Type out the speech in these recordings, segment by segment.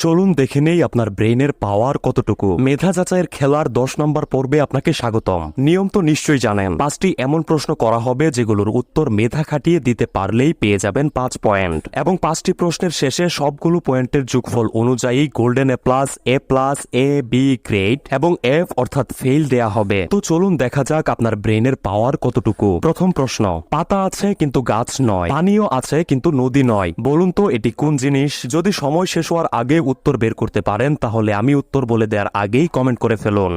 চলুন দেখে নেই আপনার ব্রেইনের পাওয়ার কতটুকু। মেধা যাচাইয়ের খেলার 10 নম্বর পর্বে আপনাকে স্বাগতম। নিয়ম তো নিশ্চয়ই জানেন। 5টি এমন প্রশ্ন করা হবে যেগুলোর উত্তর মেধা খাটিয়ে দিতে পারলেই পেয়ে যাবেন 5 পয়েন্ট, এবং 5টি প্রশ্নের শেষে সবগুলো পয়েন্টের যোগফল অনুযায়ী golden A plus, A B grade এবং এফ অর্থাৎ ফেল দেয়া হবে। তো চলুন দেখা যাক আপনার ব্রেইনের পাওয়ার কতটুকু। প্রথম প্রশ্ন, পাতা আছে কিন্তু গাছ নয়, পানিও আছে কিন্তু নদী নয়, বলুন তো এটি কোন জিনিস? যদি সময় শেষ হওয়ার আগে উত্তর বের করতে পারেন তাহলে আমি উত্তর বলে দেওয়ার আগেই কমেন্ট করে ফেলুন।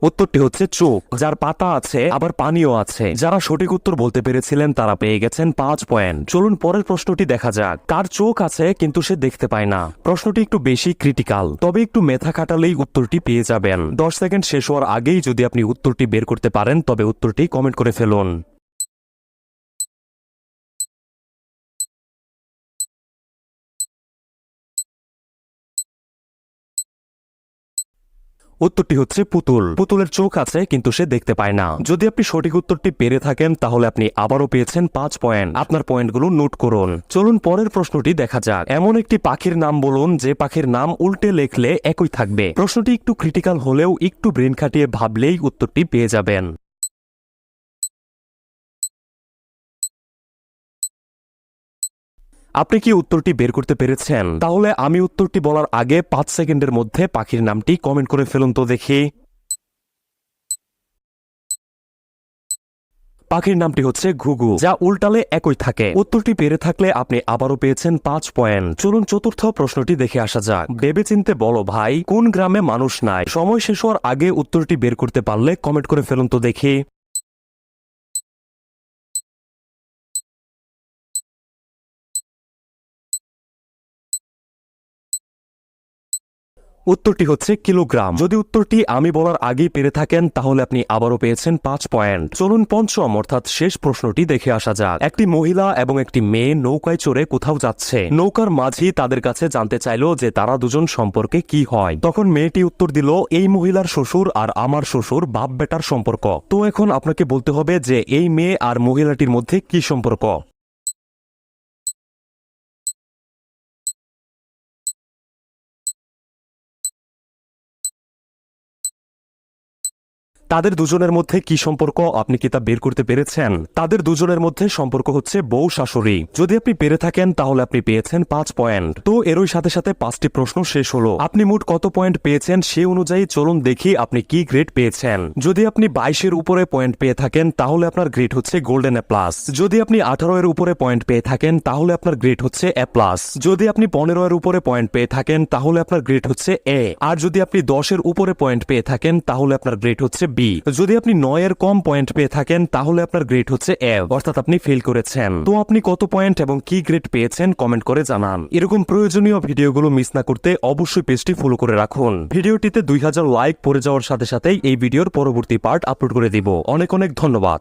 উত্তরটি হচ্ছে চোখ, যার পাতা আছে আবার পানিও আছে। যারা সঠিক উত্তর বলতে পেরেছিলেন তারা পেয়ে গেছেন 5 পয়েন্ট। চলুন পরের প্রশ্নটি দেখা যাক। কার চোখ আছে কিন্তু সে দেখতে পায় না? প্রশ্নটি একটু বেশি ক্রিটিক্যাল, তবে একটু মেধা খাটালেই উত্তরটি পেয়ে যাবেন। 10 সেকেন্ড শেষ হওয়ার আগেই যদি আপনি উত্তরটি বের করতে পারেন তবে উত্তরটি কমেন্ট করে ফেলুন। উত্তরটি হচ্ছে পুতুল। পুতুলের চোখ আছে কিন্তু সে দেখতে পায় না। যদি আপনি সঠিক উত্তরটি পেরে থাকেন তাহলে আপনি আবারও পেয়েছেন 5 পয়েন্ট। আপনার পয়েন্টগুলো নোট করুন। চলুন পরের প্রশ্নটি দেখা যাক। এমন একটি পাখির নাম বলুন যে পাখির নাম উল্টে লেখলে একই থাকবে। প্রশ্নটি একটু ক্রিটিক্যাল হলেও একটু ব্রেন খাটিয়ে ভাবলেই উত্তরটি পেয়ে যাবেন। আপনি কি উত্তরটি বের করতে পেরেছেন? তাহলে আমি উত্তরটি বলার আগে 5 সেকেন্ডের মধ্যে পাখির নামটি কমেন্ট করে ফেলুন তো দেখি। পাখির নামটি হচ্ছে ঘুঘু, যা উল্টালে একই থাকে। উত্তরটি পেরে থাকলে আপনি আবারও পেয়েছেন 5 পয়েন্ট। চলুন চতুর্থ প্রশ্নটি দেখে আসা যাক। ভেবেচিন্তে বলো ভাই, কোন গ্রামে মানুষ নাই? সময় শেষ হওয়ার আগে উত্তরটি বের করতে পারলে কমেন্ট করে ফেলুন তো দেখি। উত্তরটি হচ্ছে কিলোগ্রাম। যদি উত্তরটি আমি বলার আগেই পেরে থাকেন তাহলে আপনি আবারও পেয়েছেন 5 পয়েন্ট। চলুন পঞ্চম অর্থাৎ শেষ প্রশ্নটি দেখে আসা যাক। একটি মহিলা এবং একটি মেয়ে নৌকায় চড়ে কোথাও যাচ্ছে। নৌকার মাঝি তাদের কাছে জানতে চাইলো যে তারা দুজন সম্পর্কে কি হয়। তখন মেয়েটি উত্তর দিল, এই মহিলার শ্বশুর আর আমার শ্বশুর বাপ বেটার সম্পর্ক। তো এখন আপনাকে বলতে হবে যে এই মেয়ে আর মহিলাটির মধ্যে কি সম্পর্ক। তাদের দুজনের মধ্যে কি সম্পর্ক আপনি কি তা বের করতে পেরেছেন? তাদের দুজনের মধ্যে সম্পর্ক হচ্ছে বউ শাশুড়ি। যদি আপনি পেরে থাকেন তাহলে আপনি পেয়েছেন 5 পয়েন্ট। তো এরই সাথে সাথে 5টি প্রশ্ন শেষ হলো। আপনি মোট কত পয়েন্ট পেয়েছেন সে অনুযায়ী চলুন দেখি আপনি কি গ্রেড পেয়েছেন। যদি আপনি 22 এর উপরে পয়েন্ট পেয়ে থাকেন তাহলে আপনার গ্রেড হচ্ছে গোল্ডেন এ প্লাস। যদি আপনি 18 এর উপরে পয়েন্ট পেয়ে থাকেন তাহলে আপনার গ্রেড হচ্ছে এ প্লাস। যদি আপনি 15 এর উপরে পয়েন্ট পেয়ে থাকেন তাহলে আপনার গ্রেড হচ্ছে এ। আর যদি আপনি 10 এর উপরে পয়েন্ট পেয়ে থাকেন তাহলে আপনার গ্রেড হচ্ছে বি। যদি আপনি 9 এর কম পয়েন্ট পেয়ে থাকেন তাহলে আপনার গ্রেড হচ্ছে এফ, অর্থাৎ আপনি ফেল করেছেন। তো আপনি কত পয়েন্ট এবং কি গ্রেড পেয়েছেন কমেন্ট করে জানান। এরকম প্রয়োজনীয় ভিডিওগুলো মিস না করতে অবশ্যই পেজটি ফলো করে রাখুন। ভিডিওটিতে 2000 লাইক পড়ে যাওয়ার সাথে সাথেই এই ভিডিওর পরবর্তী পার্ট আপলোড করে দিব। অনেক অনেক ধন্যবাদ।